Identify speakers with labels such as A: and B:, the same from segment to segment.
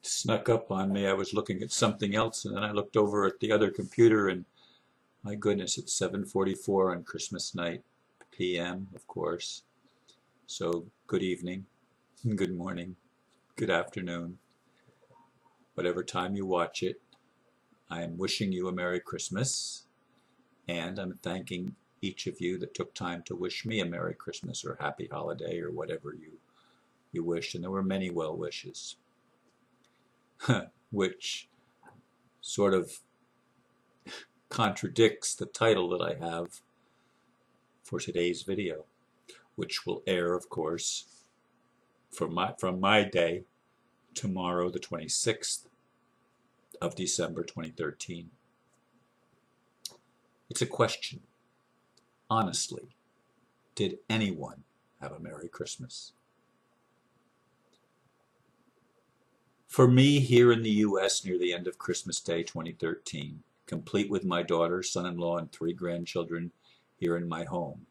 A: Snuck up on me. I was looking at something else, and then I looked over at the other computer, and my goodness, it's 7:44 on Christmas night, p.m., of course. So good evening, good morning, good afternoon, whatever time you watch it. I am wishing you a Merry Christmas, and I'm thanking each of you that took time to wish me a Merry Christmas or Happy Holiday or whatever you wished. And there were many well wishes, which sort of contradicts the title that I have for today's video, which will air, of course, from my day, tomorrow, the 26th of December 2013. It's a question. Honestly, did anyone have a Merry Christmas? For me, here in the U.S. near the end of Christmas Day 2013, complete with my daughter, son-in-law, and 3 grandchildren here in my home,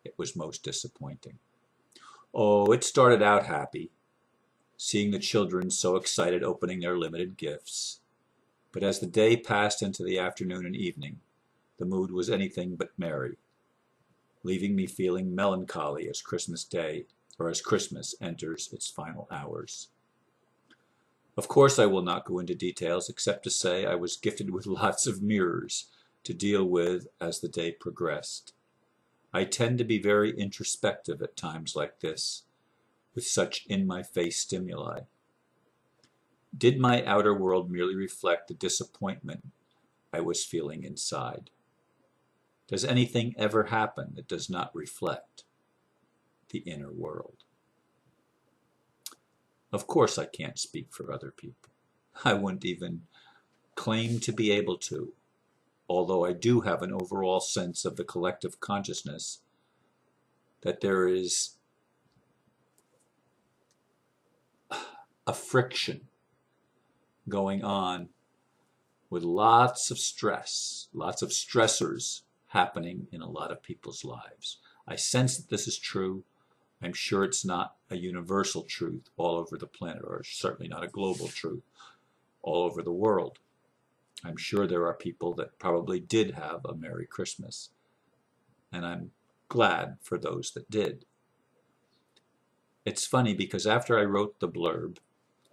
A: it was most disappointing. Oh, it started out happy, seeing the children so excited opening their limited gifts. But as the day passed into the afternoon and evening, the mood was anything but merry, leaving me feeling melancholy as Christmas Day, or as Christmas enters its final hours. Of course, I will not go into details except to say I was gifted with lots of mirrors to deal with as the day progressed. I tend to be very introspective at times like this, with such in-my-face stimuli. Did my outer world merely reflect the disappointment I was feeling inside? Does anything ever happen that does not reflect the inner world? Of course I can't speak for other people. I wouldn't even claim to be able to, although I do have an overall sense of the collective consciousness that there is a friction going on with lots of stress, lots of stressors happening in a lot of people's lives. I sense that this is true. I'm sure it's not a universal truth all over the planet, or certainly not a global truth all over the world. I'm sure there are people that probably did have a Merry Christmas, and I'm glad for those that did. It's funny because after I wrote the blurb,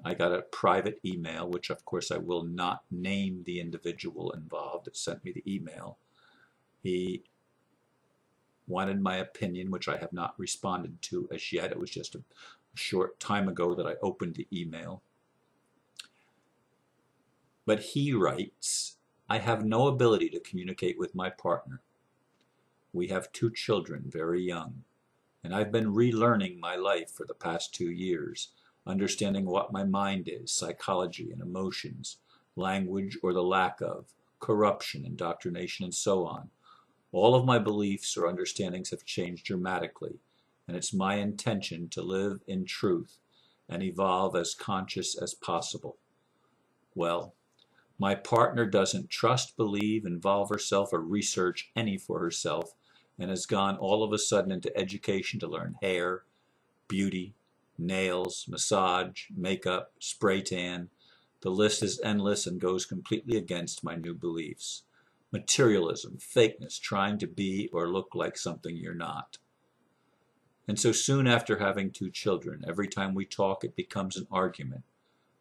A: I got a private email, which of course I will not name the individual involved that sent me the email. He wanted my opinion, which I have not responded to as yet. It was just a short time ago that I opened the email. But he writes, I have no ability to communicate with my partner. We have 2 children, very young, and I've been relearning my life for the past 2 years, understanding what my mind is, psychology and emotions, language or the lack of, corruption, indoctrination, and so on. All of my beliefs or understandings have changed dramatically, and it's my intention to live in truth and evolve as conscious as possible. Well, my partner doesn't trust, believe, involve herself, or research any for herself, and has gone all of a sudden into education to learn hair, beauty, nails, massage, makeup, spray tan. The list is endless and goes completely against my new beliefs. Materialism, fakeness, trying to be or look like something you're not. And so soon after having 2 children, every time we talk it becomes an argument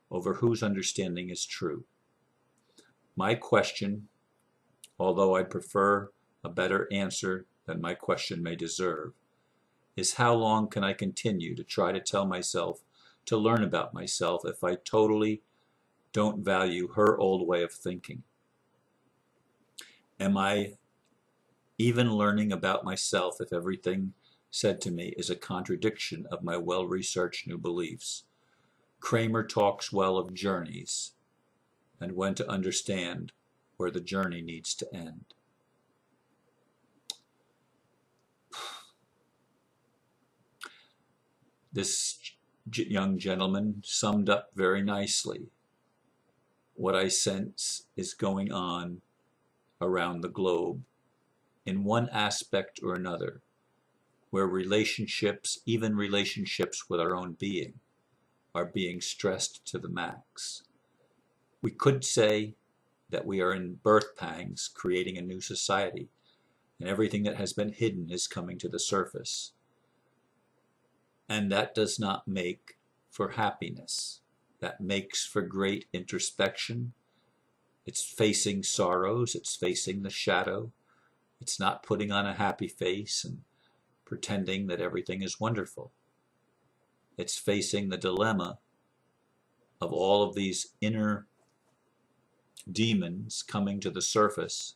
A: over whose understanding is true. My question, although I'd prefer a better answer than my question may deserve, is how long can I continue to try to tell myself to learn about myself if I totally don't value her old way of thinking? Am I even learning about myself if everything said to me is a contradiction of my well-researched new beliefs? Kramer talks well of journeys and when to understand where the journey needs to end. This young gentleman summed up very nicely what I sense is going on around the globe in one aspect or another, where relationships, even relationships with our own being, are being stressed to the max. We could say that we are in birth pangs creating a new society, and everything that has been hidden is coming to the surface. And that does not make for happiness. That makes for great introspection. It's facing sorrows, it's facing the shadow. It's not putting on a happy face and pretending that everything is wonderful. It's facing the dilemma of all of these inner demons coming to the surface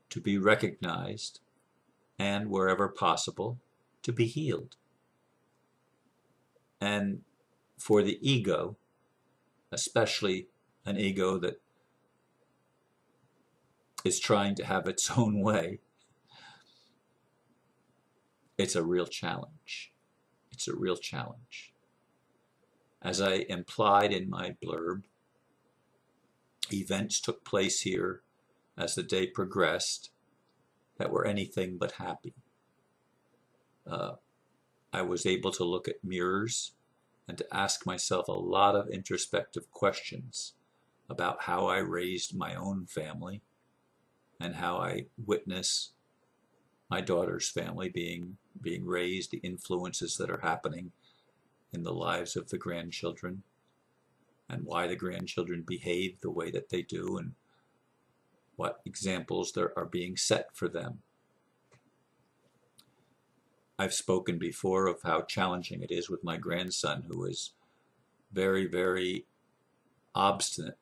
A: to be recognized and, wherever possible, to be healed. And for the ego, especially an ego that is trying to have its own way, it's a real challenge. It's a real challenge. As I implied in my blurb, events took place here as the day progressed that were anything but happy. I was able to look at mirrors and to ask myself a lot of introspective questions about how I raised my own family and how I witness my daughter's family being raised, the influences that are happening in the lives of the grandchildren, and why the grandchildren behave the way that they do, and what examples there are being set for them. I've spoken before of how challenging it is with my grandson, who is very, very obstinate,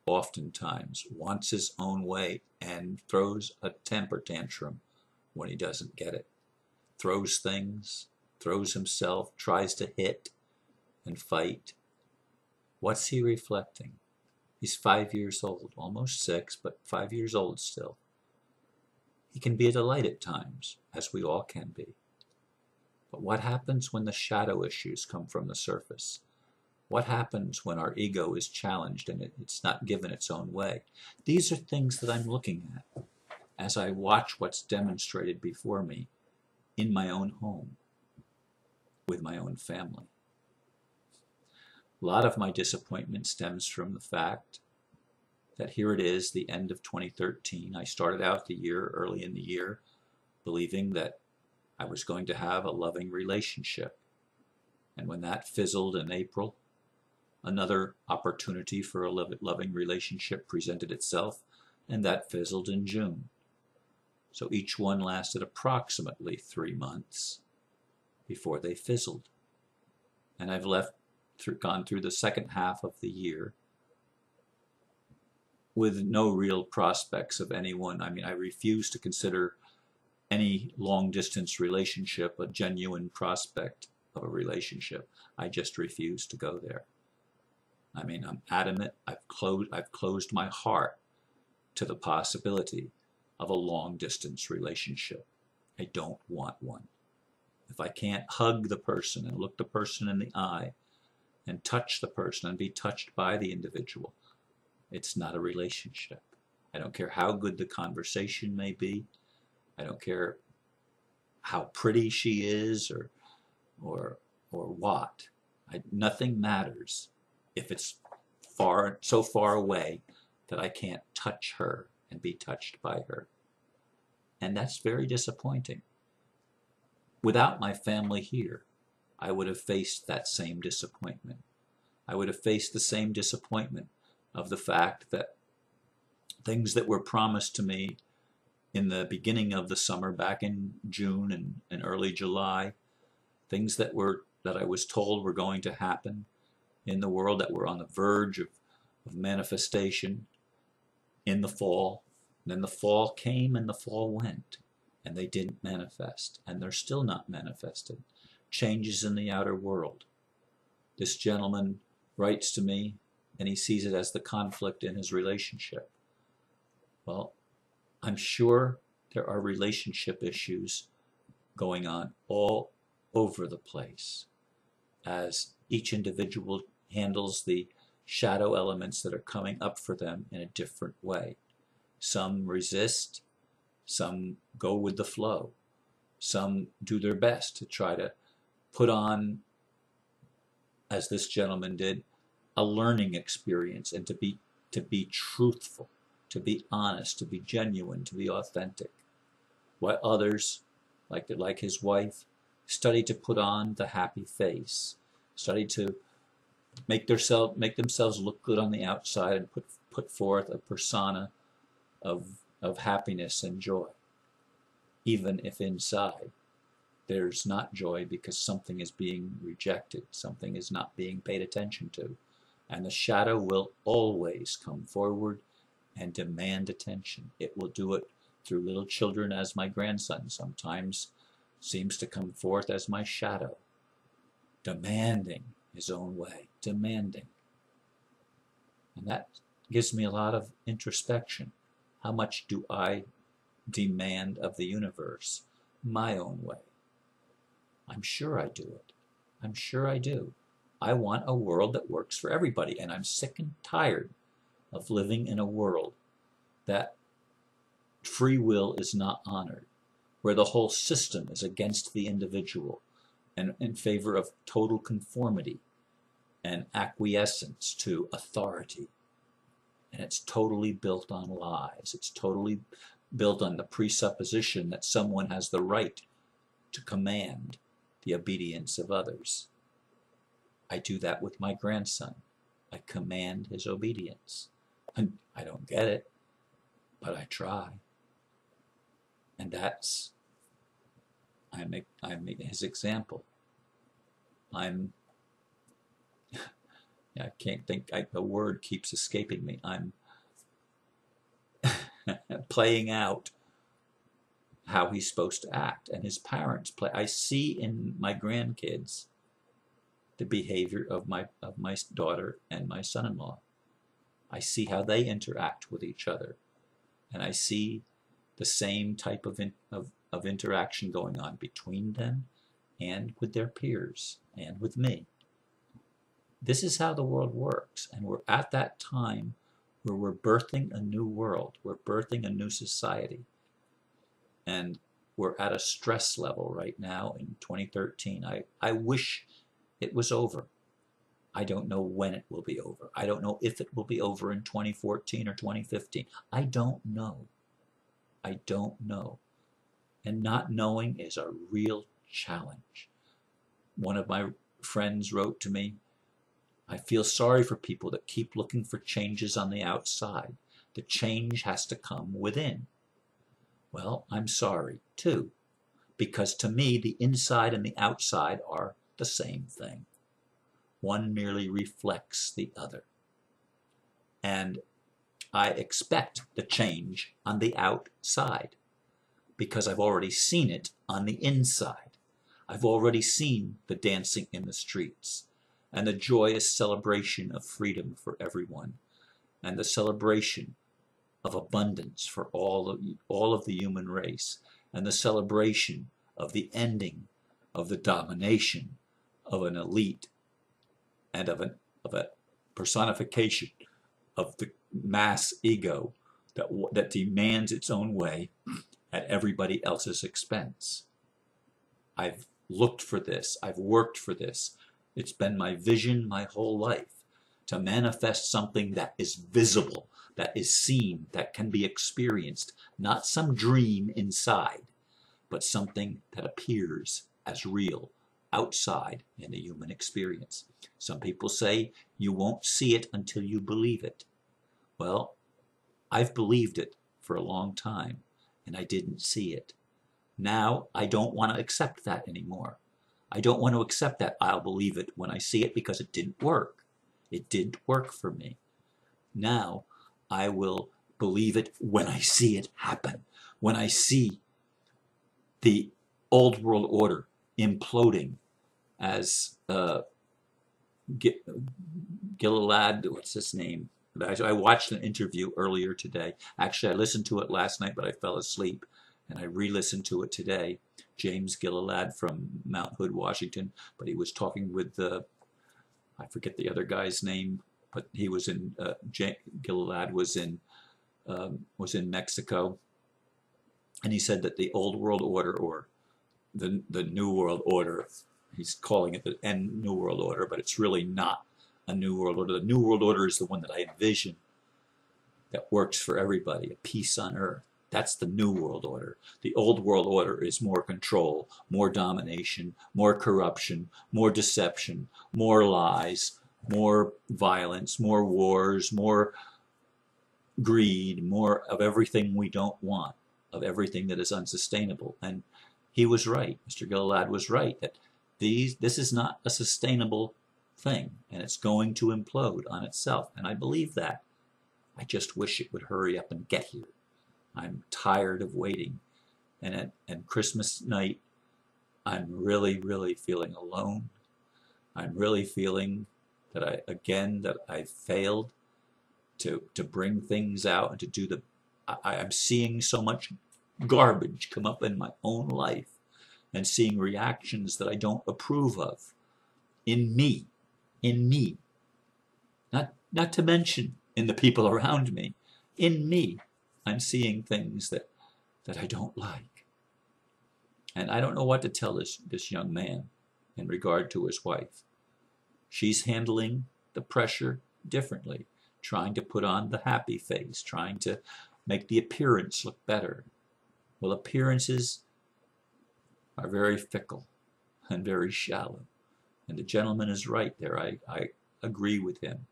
A: oftentimes wants his own way, and throws a temper tantrum when he doesn't get it. Throws things, throws himself, tries to hit and fight. What's he reflecting? He's 5 years old, almost 6, but 5 years old still. He can be a delight at times, as we all can be. But what happens when the shadow issues come from the surface? What happens when our ego is challenged and it's not given its own way? These are things that I'm looking at as I watch what's demonstrated before me in my own home, with my own family. A lot of my disappointment stems from the fact that here it is, the end of 2013. I started out the year, early in the year, believing that I was going to have a loving relationship. And when that fizzled in April, another opportunity for a loving relationship presented itself, and that fizzled in June. So each one lasted approximately 3 months before they fizzled. And I've gone through the second half of the year with no real prospects of anyone. I mean, I refuse to consider any long-distance relationship a genuine prospect of a relationship. I just refuse to go there. I mean, I'm adamant. I've closed my heart to the possibility of a long-distance relationship. I don't want one. If I can't hug the person and look the person in the eye and touch the person and be touched by the individual, it's not a relationship. I don't care how good the conversation may be. I don't care how pretty she is or what. Nothing matters if it's so far away that I can't touch her and be touched by her. And that's very disappointing. Without my family here, I would have faced that same disappointment. I would have faced the same disappointment of the fact that things that were promised to me in the beginning of the summer, back in June and early July, things that I was told were going to happen in the world, that were on the verge of manifestation in the fall. And then the fall came and the fall went, and they didn't manifest, and they're still not manifested. Changes in the outer world. This gentleman writes to me, and he sees it as the conflict in his relationship. Well, I'm sure there are relationship issues going on all over the place as each individual handles the shadow elements that are coming up for them in a different way. Some resist, some go with the flow, some do their best to try to put on as this gentleman did, a learning experience, and to be truthful, to be honest, to be genuine, to be authentic. While others, like his wife, study to put on the happy face, study to make themselves look good on the outside and put forth a persona of happiness and joy, even if inside there's not joy because something is being rejected, something is not being paid attention to. And the shadow will always come forward and demand attention. It will do it through little children, as my grandson sometimes seems to come forth as my shadow, demanding his own way, demanding. And that gives me a lot of introspection. How much do I demand of the universe my own way? I'm sure I do it. I'm sure I do. I want a world that works for everybody, and I'm sick and tired of living in a world that free will is not honored, where the whole system is against the individual and in favor of total conformity and acquiescence to authority. And it's totally built on lies. It's totally built on the presupposition that someone has the right to command the obedience of others. I do that with my grandson. I command his obedience. And I don't get it, but I try. And that's, I'm his example. I can't think, the word keeps escaping me. I'm playing out how he's supposed to act, and his parents play. I see in my grandkids the behavior of my daughter and my son-in-law. I see how they interact with each other, and I see the same type of interaction going on between them and with their peers and with me. This is how the world works, and we're at that time where we're birthing a new world. We're birthing a new society. And we're at a stress level right now in 2013. I wish it was over. I don't know when it will be over. I don't know if it will be over in 2014 or 2015. I don't know. I don't know. And not knowing is a real challenge. One of my friends wrote to me, I feel sorry for people that keep looking for changes on the outside. The change has to come within. Well, I'm sorry, too, because to me, the inside and the outside are the same thing. One merely reflects the other. And I expect the change on the outside because I've already seen it on the inside. I've already seen the dancing in the streets and the joyous celebration of freedom for everyone and the celebration of abundance for all of the human race, and the celebration of the ending of the domination of an elite and of a personification of the mass ego that demands its own way at everybody else's expense. I've looked for this. I've worked for this. It's been my vision my whole life to manifest something that is visible, that is seen, that can be experienced, not some dream inside, but something that appears as real outside in the human experience. Some people say you won't see it until you believe it. Well, I've believed it for a long time, and I didn't see it. Now I don't want to accept that anymore. I don't want to accept that I'll believe it when I see it because it didn't work. It didn't work for me. Now I will believe it when I see it happen, when I see the old world order imploding as Gilad, what's his name? I watched an interview earlier today. Actually, I listened to it last night, but I fell asleep, and I re-listened to it today. James Gilliland from Mount Hood, Washington, but he was talking with I forget the other guy's name, but he was in Gilliland was in Mexico, and he said that the old world order or the new world order he's calling it the New World Order, but it's really not a New World Order. The New World Order is the one that I envision that works for everybody, a peace on earth. That's the New World Order. The Old World Order is more control, more domination, more corruption, more deception, more lies, more violence, more wars, more greed, more of everything we don't want, of everything that is unsustainable. And he was right. Mr. Gilliland was right that this is not a sustainable thing, and it's going to implode on itself. And I believe that. I just wish it would hurry up and get here. I'm tired of waiting. And at Christmas night, I'm really, really feeling alone. I'm really feeling that I failed to bring things out and to do the. I'm seeing so much garbage come up in my own life and seeing reactions that I don't approve of in me. Not to mention in the people around me. In me, I'm seeing things that I don't like. And I don't know what to tell this young man in regard to his wife. She's handling the pressure differently, trying to put on the happy face, trying to make the appearance look better. Well, appearances are very fickle and very shallow. And the gentleman is right there. I agree with him.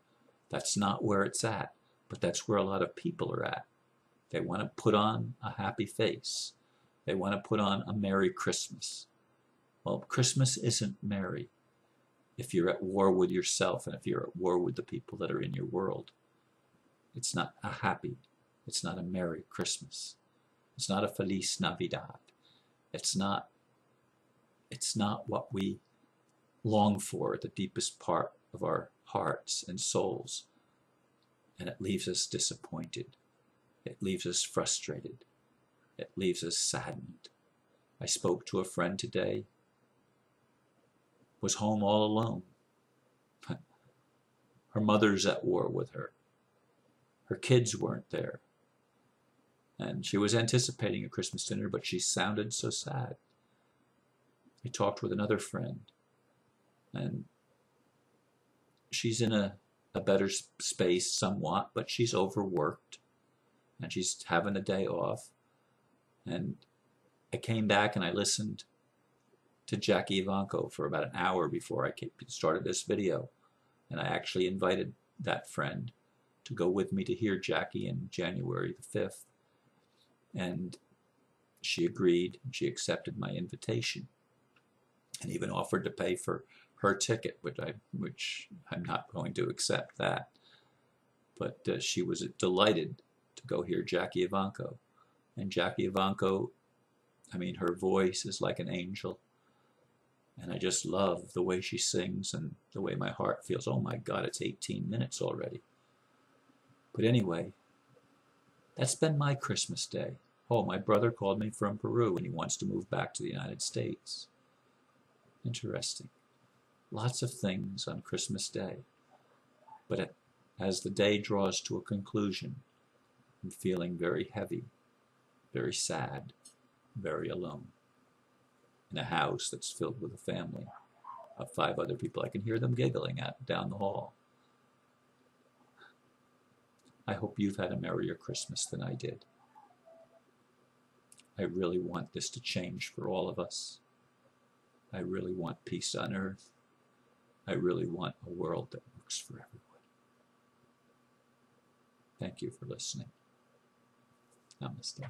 A: That's not where it's at, but that's where a lot of people are at. They want to put on a happy face. They want to put on a Merry Christmas. Well, Christmas isn't merry if you're at war with yourself and if you're at war with the people that are in your world. It's not a happy, it's not a Merry Christmas. It's not a Feliz Navidad. It's not what we long for at the deepest part of our hearts and souls. And it leaves us disappointed. It leaves us frustrated. It leaves us saddened. I spoke to a friend today, was home all alone. Her mother's at war with her. Her kids weren't there. And she was anticipating a Christmas dinner, but she sounded so sad. I talked with another friend, and she's in a better space somewhat, but she's overworked, and she's having a day off. And I came back and I listened to Jackie Evancho for about an hour before I started this video. And I actually invited that friend to go with me to hear Jackie in January the 5th. And she agreed, and she accepted my invitation and even offered to pay for her ticket, which I'm not going to accept that. But she was delighted to go hear Jackie Evancho. And Jackie Evancho, I mean, her voice is like an angel. And I just love the way she sings and the way my heart feels. Oh my God, it's 18 minutes already. But anyway, that's been my Christmas day. Oh, my brother called me from Peru and he wants to move back to the United States. Interesting. Lots of things on Christmas Day. But as the day draws to a conclusion, I'm feeling very heavy, very sad, very alone. In a house that's filled with a family of 5 other people. I can hear them giggling down the hall. I hope you've had a merrier Christmas than I did. I really want this to change for all of us. I really want peace on earth. I really want a world that works for everyone. Thank you for listening. Namaste.